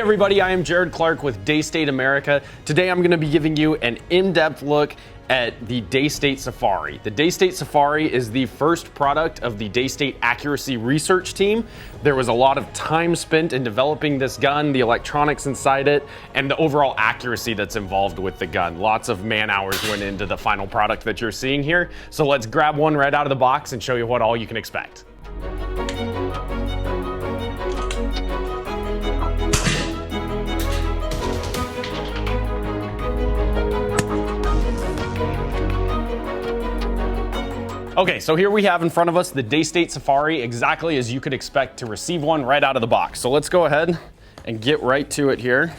Hey everybody, I am Jared Clark with Daystate America. Today I'm going to be giving you an in-depth look at the Daystate Safari. The Daystate Safari is the first product of the Daystate Accuracy Research Team. There was a lot of time spent in developing this gun, the electronics inside it, and the overall accuracy that's involved with the gun. Lots of man hours went into the final product that you're seeing here. So let's grab one right out of the box and show you what all you can expect. Okay, so here we have in front of us the Daystate Safari, exactly as you could expect to receive one right out of the box. So let's go ahead and get right to it here.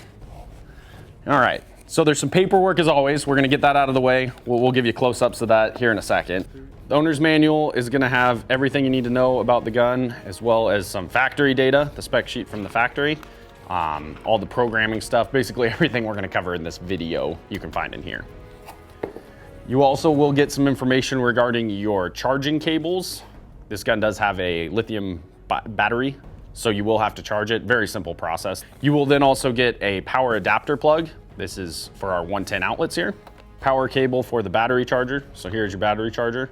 All right, so there's some paperwork as always. We're gonna get that out of the way. We'll give you close-ups of that here in a second. The owner's manual is gonna have everything you need to know about the gun, as well as some factory data, the spec sheet from the factory, all the programming stuff, basically everything we're gonna cover in this video you can find in here. You also will get some information regarding your charging cables. This gun does have a lithium battery, so you will have to charge it. Very simple process. You will then also get a power adapter plug. This is for our 110 outlets here. Power cable for the battery charger. So here's your battery charger.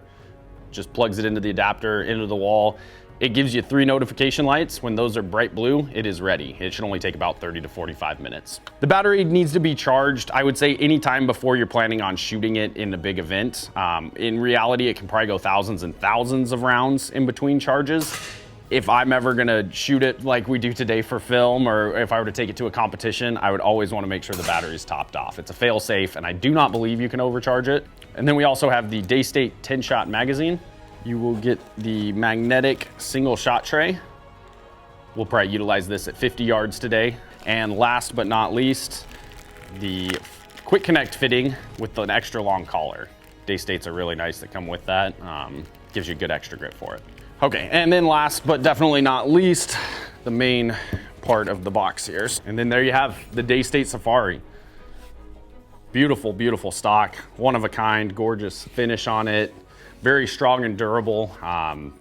Just plugs it into the adapter, into the wall. It gives you 3 notification lights. When those are bright blue, it is ready. It should only take about 30 to 45 minutes. The battery needs to be charged, I would say, anytime before you're planning on shooting it in a big event. In reality, it can probably go thousands and thousands of rounds in between charges. If I'm ever gonna shoot it like we do today for film, or if I were to take it to a competition, I would always wanna make sure the battery's topped off. It's a fail-safe, and I do not believe you can overcharge it. And then we also have the Daystate 10-shot magazine. You will get the magnetic single shot tray. We'll probably utilize this at 50 yards today. And last but not least, the quick connect fitting with an extra long collar. Daystates are really nice that come with that. Gives you good extra grip for it. Okay, and then last but definitely not least, the main part of the box here. And then there you have the Daystate Safari. Beautiful, beautiful stock. One of a kind, gorgeous finish on it. Very strong and durable. Wow,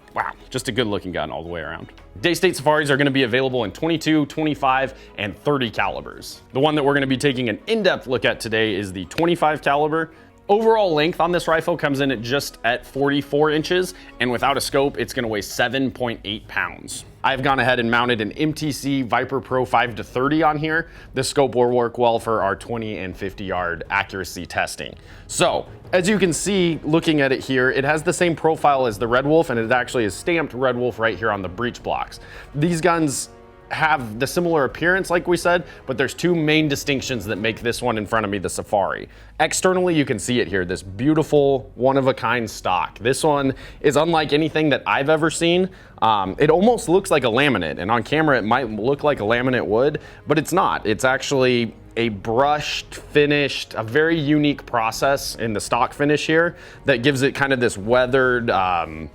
just a good looking gun all the way around. Daystate Safaris are gonna be available in 22, 25, and 30 calibers. The one that we're gonna be taking an in-depth look at today is the 25 caliber. Overall length on this rifle comes in at just at 44 inches, and without a scope, it's gonna weigh 7.8 pounds. I've gone ahead and mounted an MTC Viper Pro 5-30 on here. This scope will work well for our 20 and 50 yard accuracy testing. So, as you can see, looking at it here, it has the same profile as the Redwolf, and it actually is stamped Redwolf right here on the breech blocks. These guns have the similar appearance like we said, but there's 2 main distinctions that make this one in front of me the Safari. Externally, you can see it here, this beautiful one-of-a-kind stock. This one is unlike anything that I've ever seen. It almost looks like a laminate, and on camera it might look like a laminate would, but it's not. It's actually a brushed, finished, a very unique process in the stock finish here that gives it kind of this weathered,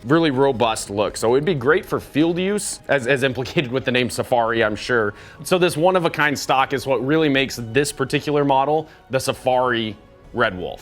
really robust look. So it'd be great for field use, as implicated with the name Safari, I'm sure. So this one-of-a-kind stock is what really makes this particular model the Safari Redwolf.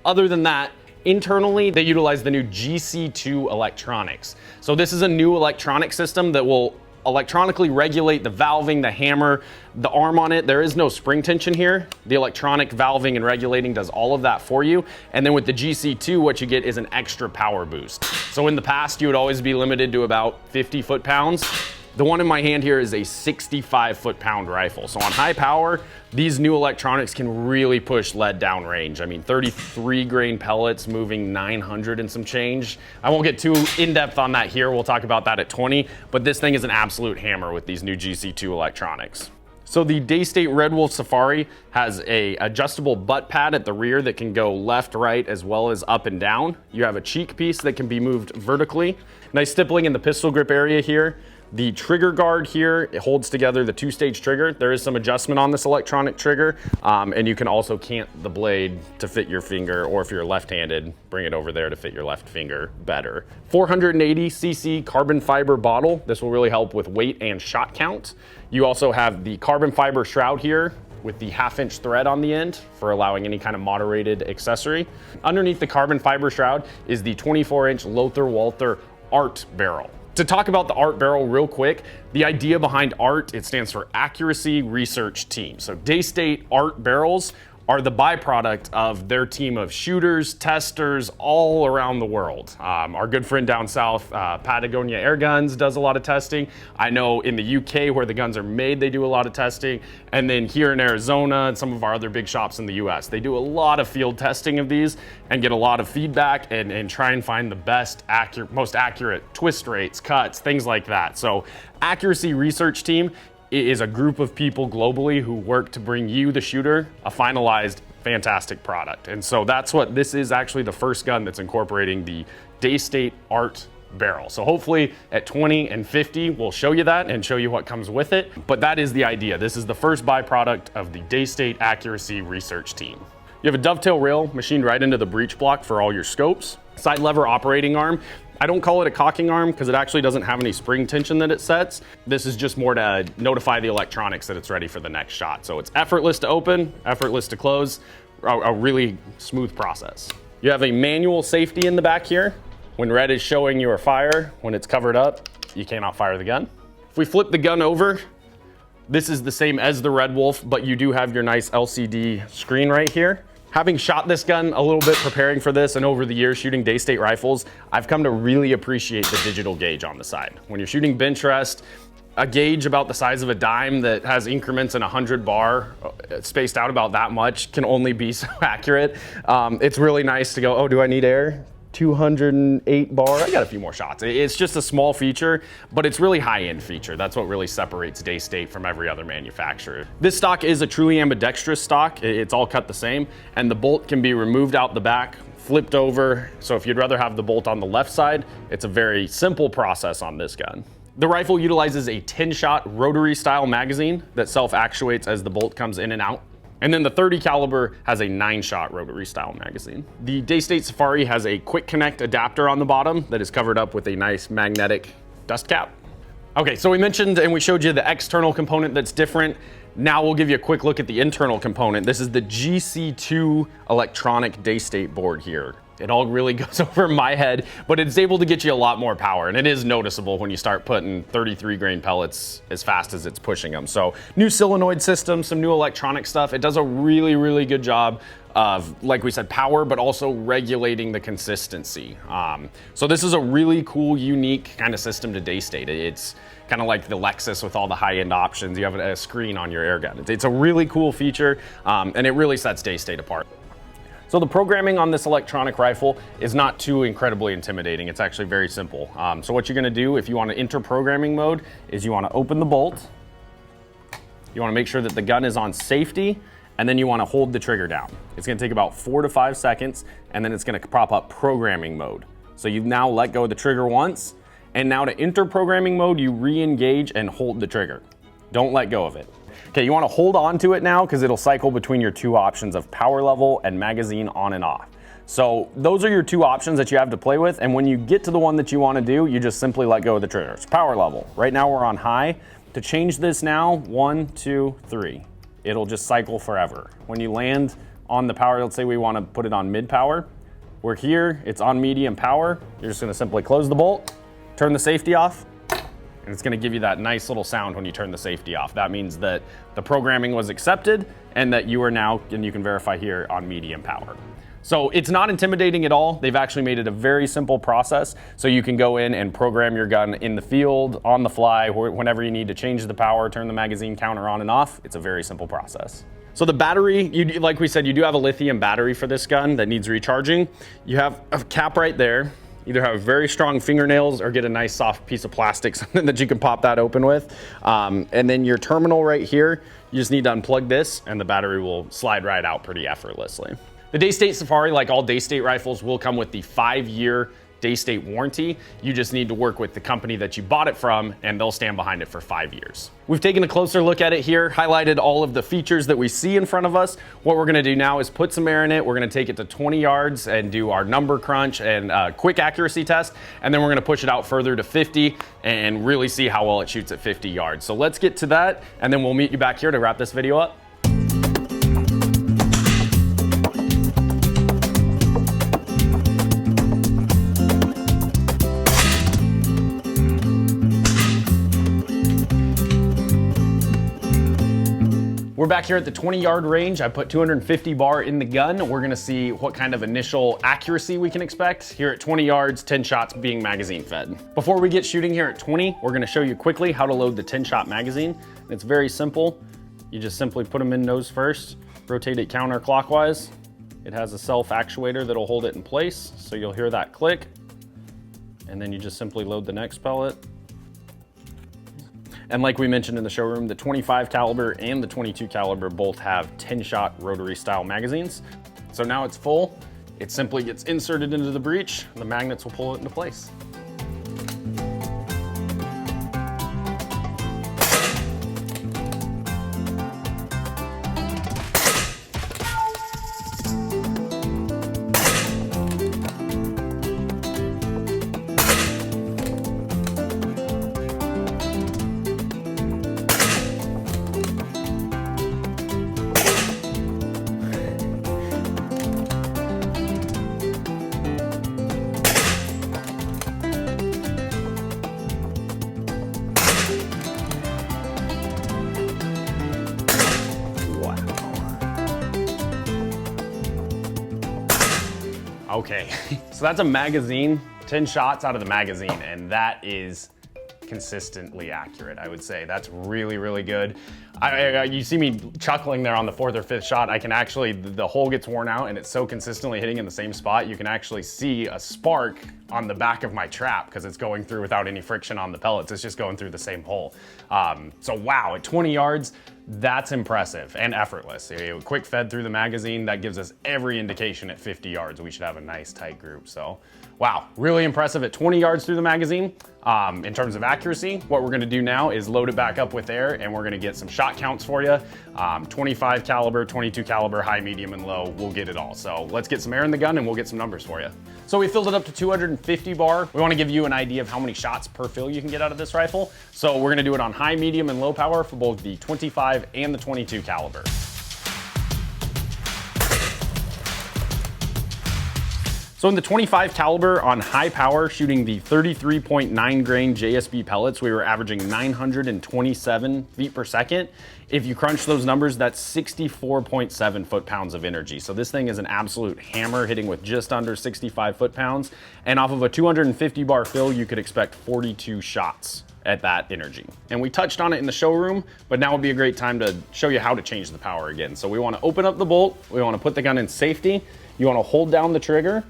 Other than that, internally, they utilize the new GC2 electronics. So this is a new electronic system that will electronically regulate the valving, the hammer, the arm on it. There is no spring tension here. The electronic valving and regulating does all of that for you. And then with the GC2, what you get is an extra power boost. So in the past, you would always be limited to about 50 foot-pounds. The one in my hand here is a 65 foot-pound rifle. So on high power, these new electronics can really push lead down range. I mean, 33 grain pellets moving 900 and some change. I won't get too in-depth on that here. We'll talk about that at 20, but this thing is an absolute hammer with these new GC2 electronics. So the Daystate Redwolf Safari has a adjustable butt pad at the rear that can go left, right, as well as up and down. You have a cheek piece that can be moved vertically. Nice stippling in the pistol grip area here. The trigger guard here, it holds together the 2-stage trigger. There is some adjustment on this electronic trigger, and you can also cant the blade to fit your finger, or if you're left-handed, bring it over there to fit your left finger better. 480cc carbon fiber bottle. This will really help with weight and shot count. You also have the carbon fiber shroud here with the 1/2-inch thread on the end for allowing any kind of moderated accessory. Underneath the carbon fiber shroud is the 24-inch Lothar Walther Art barrel. To talk about the ART barrel real quick, the idea behind ART, it stands for Accuracy Research Team. So Daystate ART barrels are the byproduct of their team of shooters, testers all around the world. Our good friend down south, Patagonia Airguns, does a lot of testing. I know in the UK where the guns are made, they do a lot of testing. And then here in Arizona and some of our other big shops in the US, they do a lot of field testing of these and get a lot of feedback and try and find the best, most accurate twist rates, cuts, things like that. So Accuracy Research Team is a group of people globally who work to bring you, the shooter, a finalized, fantastic product. And so that's what this is, actually the first gun that's incorporating the Daystate ART barrel. So hopefully at 20 and 50, we'll show you that and show you what comes with it. But that is the idea. This is the first byproduct of the Daystate Accuracy Research Team. You have a dovetail rail machined right into the breech block for all your scopes. Side lever operating arm. I don't call it a cocking arm because it actually doesn't have any spring tension that it sets. This is just more to notify the electronics that it's ready for the next shot. So it's effortless to open, effortless to close, a really smooth process. You have a manual safety in the back here. When red is showing your fire, when it's covered up, you cannot fire the gun. If we flip the gun over, this is the same as the redwolf, but you do have your nice LCD screen right here. Having shot this gun a little bit preparing for this and over the years shooting Daystate rifles, I've come to really appreciate the digital gauge on the side. When you're shooting bench rest, a gauge about the size of a dime that has increments in 100 bar spaced out about that much can only be so accurate. It's really nice to go, oh, do I need air? 208 bar, I got a few more shots. It's just a small feature, but it's really high-end feature. That's what really separates Daystate from every other manufacturer. This stock is a truly ambidextrous stock. It's all cut the same, and the bolt can be removed out the back, flipped over. So if you'd rather have the bolt on the left side, it's a very simple process on this gun. The rifle utilizes a 10-shot rotary style magazine that self-actuates as the bolt comes in and out. And then the 30 caliber has a 9-shot rotary style magazine. The Daystate Safari has a quick connect adapter on the bottom that is covered up with a nice magnetic dust cap. Okay, so we mentioned and we showed you the external component that's different. Now we'll give you a quick look at the internal component. This is the GC2 electronic Daystate board here. It all really goes over my head, but it's able to get you a lot more power, and it is noticeable when you start putting 33 grain pellets as fast as it's pushing them. So new solenoid system, some new electronic stuff. It does a really, really good job of, like we said, power, but also regulating the consistency. So this is a really cool, unique kind of system to Daystate. It's kind of like the Lexus with all the high-end options. You have a screen on your airgun. It's a really cool feature, and it really sets Daystate apart. So the programming on this electronic rifle is not too incredibly intimidating. It's actually very simple. So what you're gonna do if you want to enter programming mode is you want to open the bolt. You want to make sure that the gun is on safety, and then you want to hold the trigger down. It's gonna take about 4 to 5 seconds, and then it's gonna pop up programming mode. So you've now let go of the trigger once, and now to enter programming mode, you re-engage and hold the trigger. Don't let go of it. Okay, you want to hold on to it now because it'll cycle between your two options of power level and magazine on and off. So those are your two options that you have to play with, and when you get to the one that you want to do, you just simply let go of the trigger. It's power level. Right now we're on high. To change this now, 1, 2, 3. It'll just cycle forever. When you land on the power, let's say we want to put it on mid power. We're here, it's on medium power. You're just going to simply close the bolt, turn the safety off, and it's gonna give you that nice little sound when you turn the safety off. That means that the programming was accepted and that you are now, and you can verify here, on medium power. So it's not intimidating at all. They've actually made it a very simple process. So you can go in and program your gun in the field, on the fly, whenever you need to change the power, turn the magazine counter on and off. It's a very simple process. So the battery, like we said, you do have a lithium battery for this gun that needs recharging. You have a cap right there. Either have very strong fingernails or get a nice soft piece of plastic, something that you can pop that open with. And then your terminal right here, you just need to unplug this and the battery will slide right out pretty effortlessly. The Daystate Safari, like all Daystate rifles, will come with the 5-year Daystate warranty. You just need to work with the company that you bought it from and they'll stand behind it for 5 years. We've taken a closer look at it here, highlighted all of the features that we see in front of us. What we're gonna do now is put some air in it. We're gonna take it to 20 yards and do our number crunch and quick accuracy test. And then we're gonna push it out further to 50 and really see how well it shoots at 50 yards. So let's get to that and then we'll meet you back here to wrap this video up. We're back here at the 20-yard range. I put 250 bar in the gun. We're gonna see what kind of initial accuracy we can expect. Here at 20 yards, 10 shots being magazine fed. Before we get shooting here at 20, we're gonna show you quickly how to load the 10-shot magazine. It's very simple. You just simply put them in nose first, rotate it counterclockwise. It has a self actuator that'll hold it in place, so you'll hear that click. And then you just simply load the next pellet. And like we mentioned in the showroom, the 25 caliber and the 22 caliber both have 10-shot rotary style magazines. So now it's full, it simply gets inserted into the breech, and the magnets will pull it into place. Okay, so that's a magazine, 10 shots out of the magazine, and that is consistently accurate, I would say. That's really, really good. You see me chuckling there on the 4th or 5th shot. I can actually, the hole gets worn out and it's so consistently hitting in the same spot, you can actually see a spark on the back of my trap because it's going through without any friction on the pellets. It's just going through the same hole. So wow, at 20 yards, that's impressive and effortless. Quick fed through the magazine, that gives us every indication at 50 yards we should have a nice tight group. So wow, really impressive at 20 yards through the magazine. In terms of accuracy, what we're gonna do now is load it back up with air, and we're gonna get some shot counts for you. 25 caliber, 22 caliber, high, medium, and low, we'll get it all. So let's get some air in the gun and we'll get some numbers for you. So we filled it up to 250 bar. We wanna give you an idea of how many shots per fill you can get out of this rifle. So we're gonna do it on high, medium, and low power for both the 25 and the 22 caliber. So in the 25 caliber on high power, shooting the 33.9 grain JSB pellets, we were averaging 927 feet per second. If you crunch those numbers, that's 64.7 foot-pounds of energy. So this thing is an absolute hammer, hitting with just under 65 foot-pounds. And off of a 250 bar fill, you could expect 42 shots at that energy. And we touched on it in the showroom, but now would be a great time to show you how to change the power again. So we wanna open up the bolt, we wanna put the gun in safety, you wanna hold down the trigger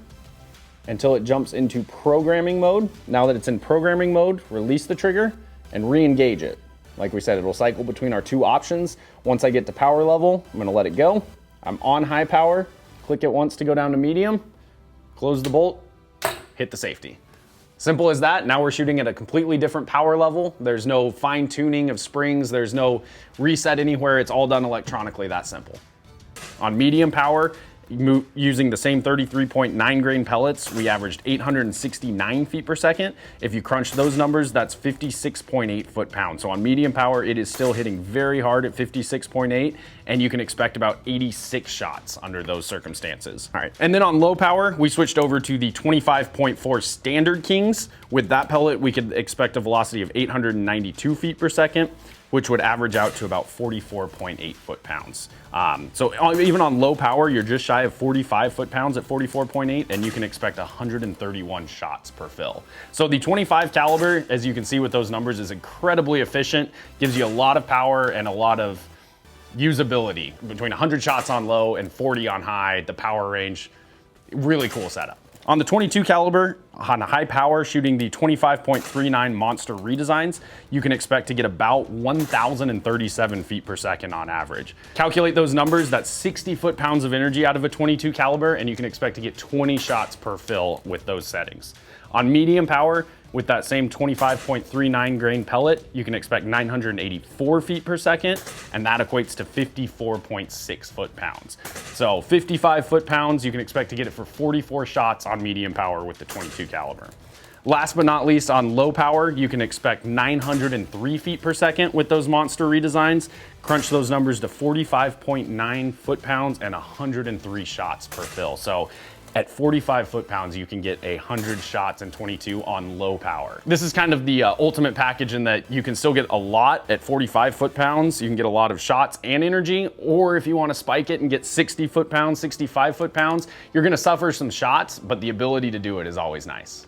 until it jumps into programming mode. Now that it's in programming mode, release the trigger and re-engage it. Like we said, it'll cycle between our two options. Once I get to power level, I'm gonna let it go. I'm on high power, click it once to go down to medium, close the bolt, hit the safety. Simple as that. Now we're shooting at a completely different power level. There's no fine tuning of springs. There's no reset anywhere. It's all done electronically, that simple. On medium power, using the same 33.9 grain pellets, we averaged 869 feet per second. If you crunch those numbers, that's 56.8 foot-pounds. So on medium power, it is still hitting very hard at 56.8, and you can expect about 86 shots under those circumstances. All right, and then on low power, we switched over to the 25.4 standard Kings. With that pellet, we could expect a velocity of 892 feet per second, which would average out to about 44.8 foot-pounds. So even on low power, you're just shy of 45 foot-pounds at 44.8, and you can expect 131 shots per fill. So the 25 caliber, as you can see with those numbers, is incredibly efficient, gives you a lot of power and a lot of usability. Between 100 shots on low and 40 on high, the power range, really cool setup. On the 22 caliber, on high power, shooting the 25.39 Monster redesigns, you can expect to get about 1,037 feet per second on average. Calculate those numbers, that's 60 foot-pounds of energy out of a 22 caliber, and you can expect to get 20 shots per fill with those settings. On medium power, with that same 25.39 grain pellet, you can expect 984 feet per second, and that equates to 54.6 foot-pounds. So 55 foot-pounds, you can expect to get it for 44 shots on medium power with the 22 caliber. Last but not least, on low power, you can expect 903 feet per second with those Monster redesigns. Crunch those numbers to 45.9 foot-pounds and 103 shots per fill. So At 45 foot-pounds, you can get 100 shots in 22 on low power. This is kind of the ultimate package in that you can still get a lot at 45 foot-pounds. You can get a lot of shots and energy, or if you want to spike it and get 60 foot-pounds, 65 foot-pounds, you're gonna suffer some shots, but the ability to do it is always nice.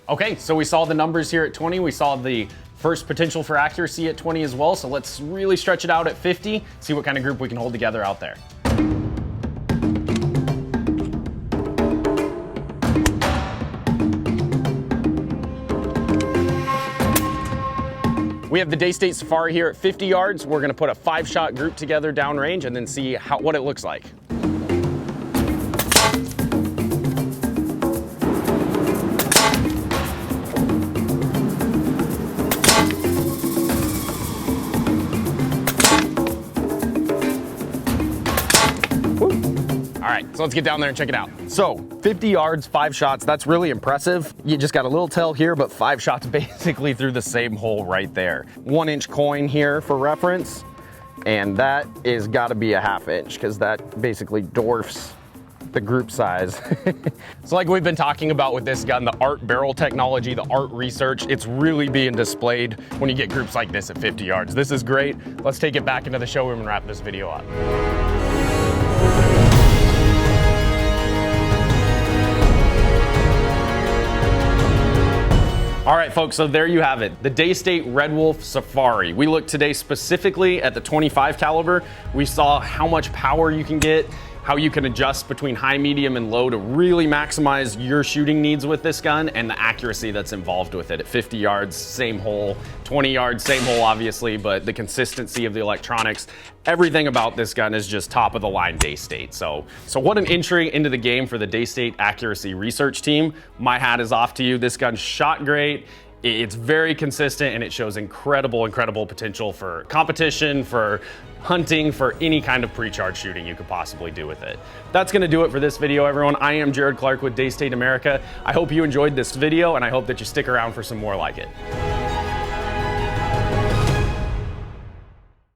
Okay, so we saw the numbers here at 20. We saw the first potential for accuracy at 20 as well. So let's really stretch it out at 50, see what kind of group we can hold together out there. We have the Daystate Safari here at 50 yards. We're gonna put a 5-shot group together downrange and then see what it looks like. All right, so let's get down there and check it out. So 50 yards, 5 shots, that's really impressive. You just got a little tail here, but 5 shots basically through the same hole right there. 1-inch coin here for reference, and that is gotta be a 1/2 inch because that basically dwarfs the group size. So like we've been talking about with this gun, the art barrel technology, the art research, it's really being displayed when you get groups like this at 50 yards. This is great. Let's take it back into the showroom and wrap this video up. All right, folks, so there you have it, the Daystate Redwolf Safari. We looked today specifically at the 25 caliber. We saw how much power you can get, how you can adjust between high, medium, and low to really maximize your shooting needs with this gun, and the accuracy that's involved with it. At 50 yards, same hole, 20 yards, same hole obviously, but the consistency of the electronics, everything about this gun is just top of the line Daystate. So what an entry into the game for the Daystate Accuracy Research team. My hat is off to you. This gun shot great. It's very consistent and it shows incredible potential for competition, for hunting, for any kind of pre-charge shooting you could possibly do with it. That's gonna do it for this video, everyone. I am Jared Clark with Daystate America. I hope you enjoyed this video and I hope that you stick around for some more like it.